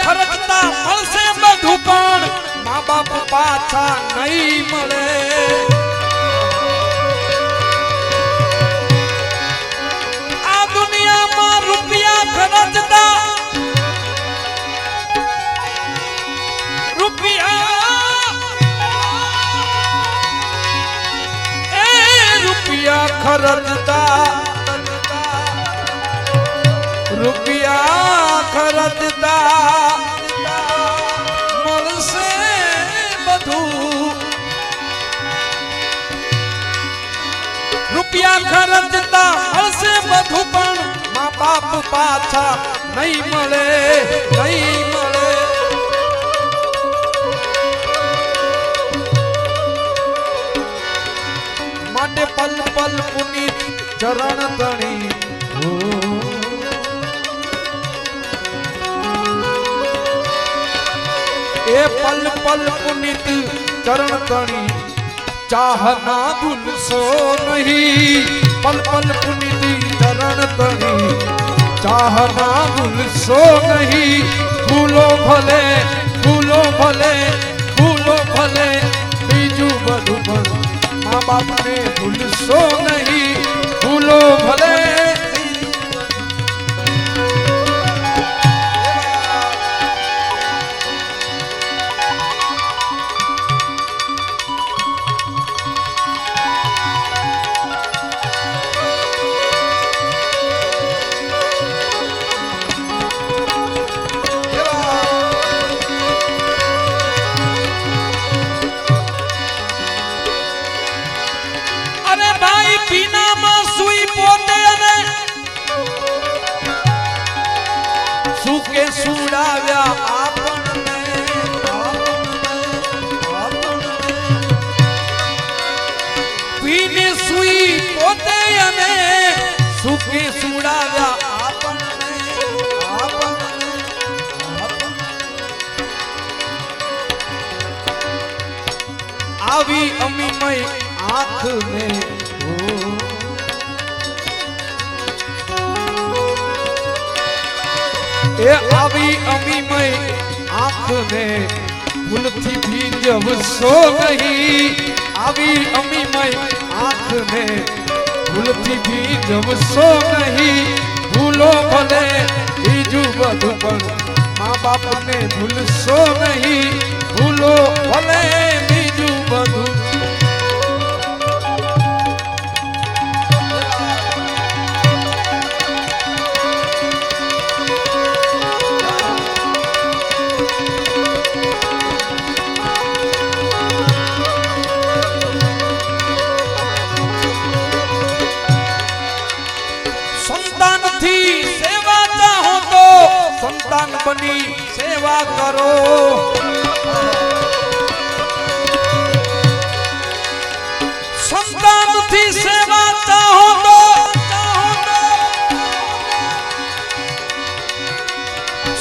Speaker 2: ખર્ચતા મળશે બધું પણ મા બાપ પાછા નહીં મળે આ દુનિયામાં રૂપિયા ખર્ચતા રૂપિયા ખર્ચતા મળશે બધું રૂપિયા ખર્ચતા મળશે બધું પણ મા બાપ પાછા નહીં મળે નહીં મળે માટે પલ પલ પુનિત ચરણ તણી એ પલ પલ પુનિત ચરણ તણી ચાહના ભૂલશો નહીં પલ પલ પુનિત ચરણ તણી ચાહના ભૂલશો નહીં ભૂલો ભલે ભૂલો ભલે ભૂલો ભલે બીજું બધું પણ माँ बाप ने भूलशो नहीं भूलो भले સુકે સુડાવ્યા આપણને પીને સુઈ પોતે અને સુકે સુડાવ્યા આપણને આવી અમીમય આંખને એ આવી અમીમય આંખને ભૂલથી ભીંજવશો નહીં આવી અમીમય આંખને ભૂલથી ભીંજવશો નહીં ભૂલો ભલે બીજું બધું પણ મા બાપને ભૂલશો નહીં ભૂલો ભલે બીજું બધું संतान बनी सेवा करो संतान थी सेवा चाहो तो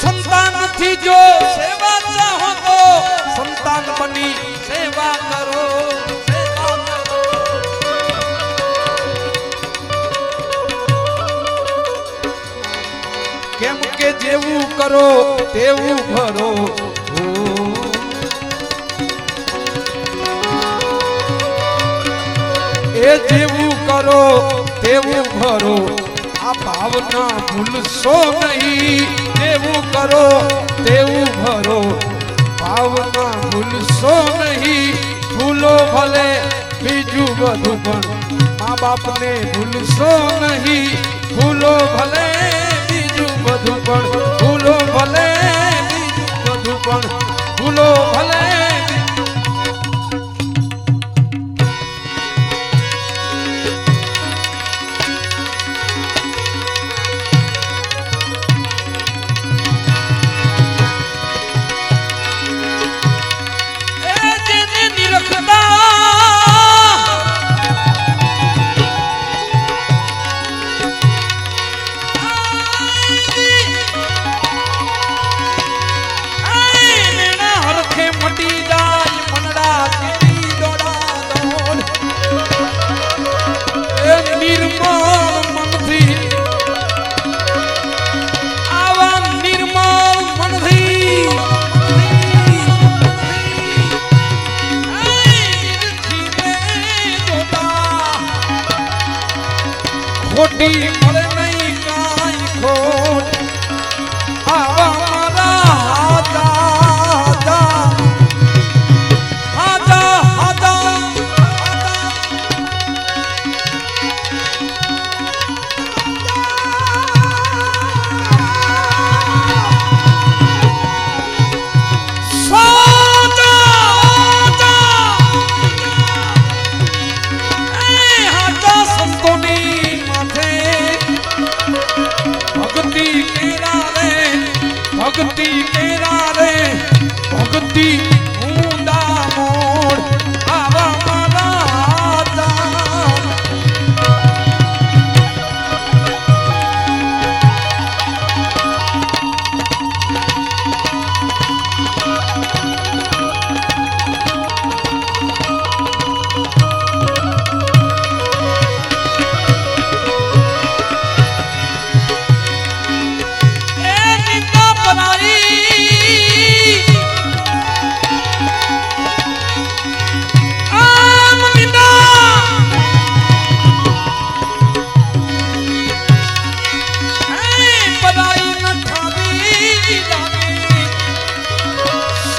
Speaker 2: संतान थी जो सेवा चाहो तो संतान बनी सेवा करो केम के जेवू करो तेवू भरो ए जेवू करो तेवू भरो आ भावना भूलशो नहीं जेवू करो तेवू भरो भावना भूलशो नहीं भूलो भले बीजू बधु पण माँ बाप ने भूलशो नहीं भूलो भले બધું પણ ભૂલો ભલે બધું પણ ભૂલો ભલે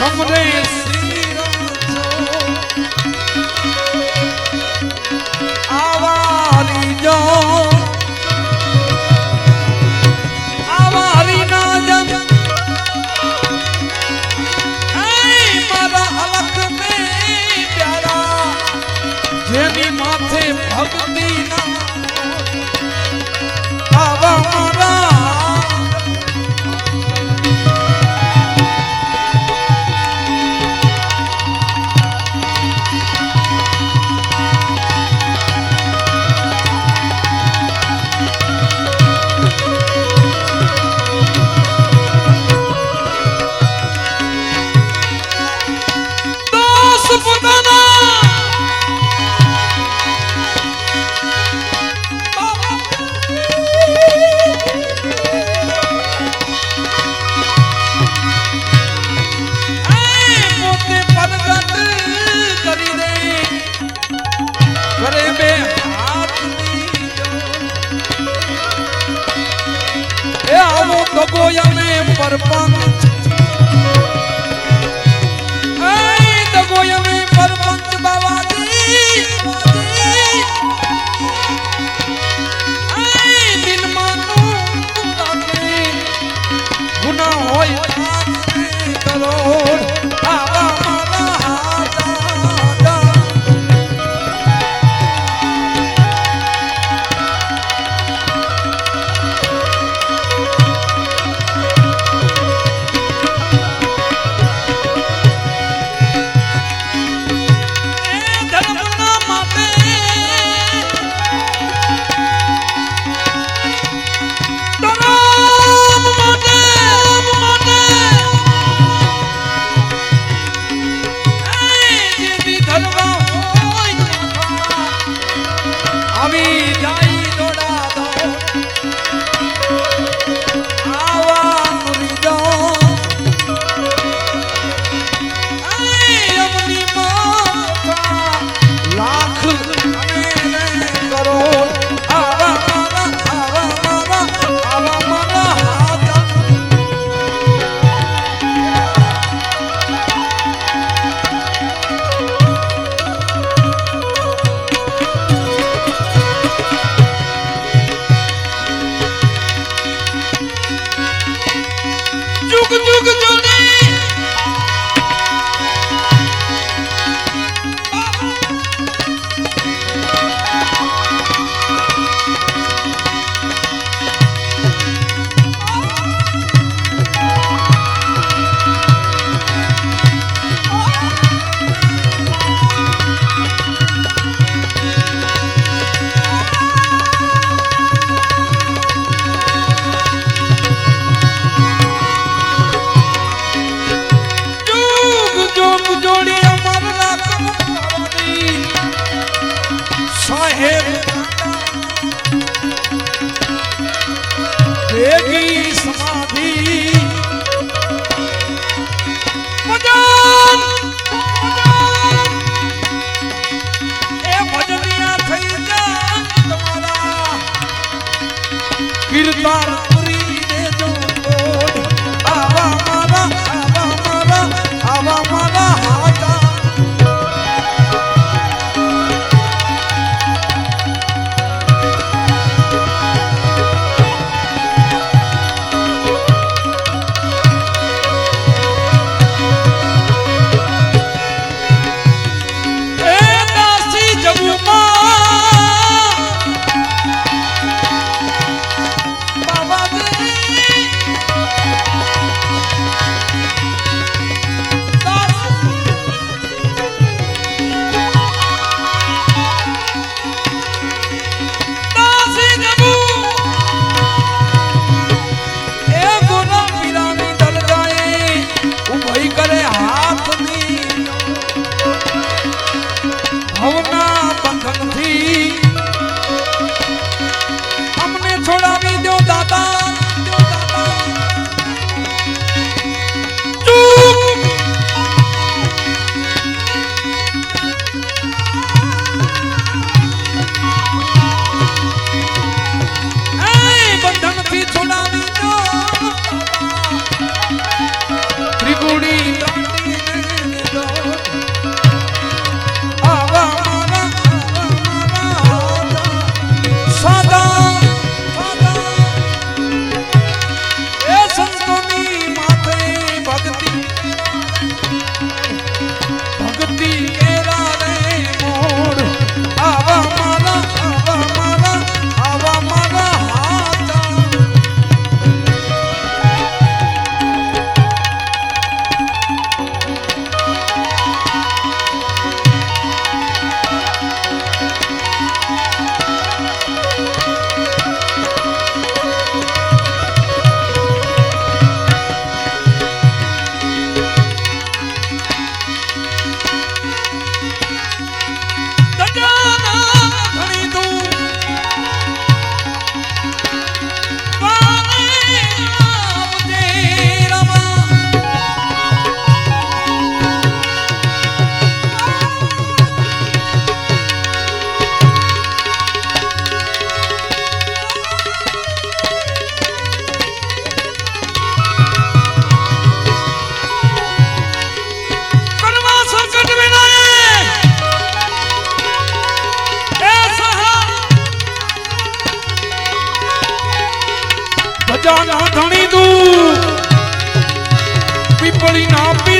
Speaker 2: સમરે શ્રી આવારી જો આવારી ના જમ મારા અલખ મે પ્યારા જેની માથે ભક્તિ ના આવા મારા પરપંચ દગોયમે પરપંચ બાવાજી દિન માનું ગુના હોય કરોડ આવા મારા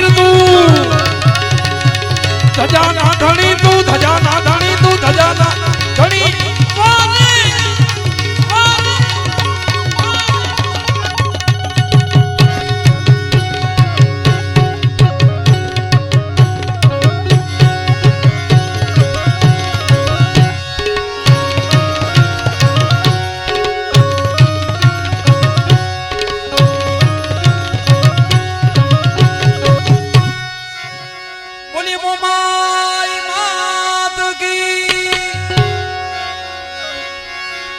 Speaker 2: વીર તું ધજાના ધણી તું ધજાના ધણી તું ધજાના ધણી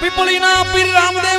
Speaker 2: પીપળીના પીર રામદેવ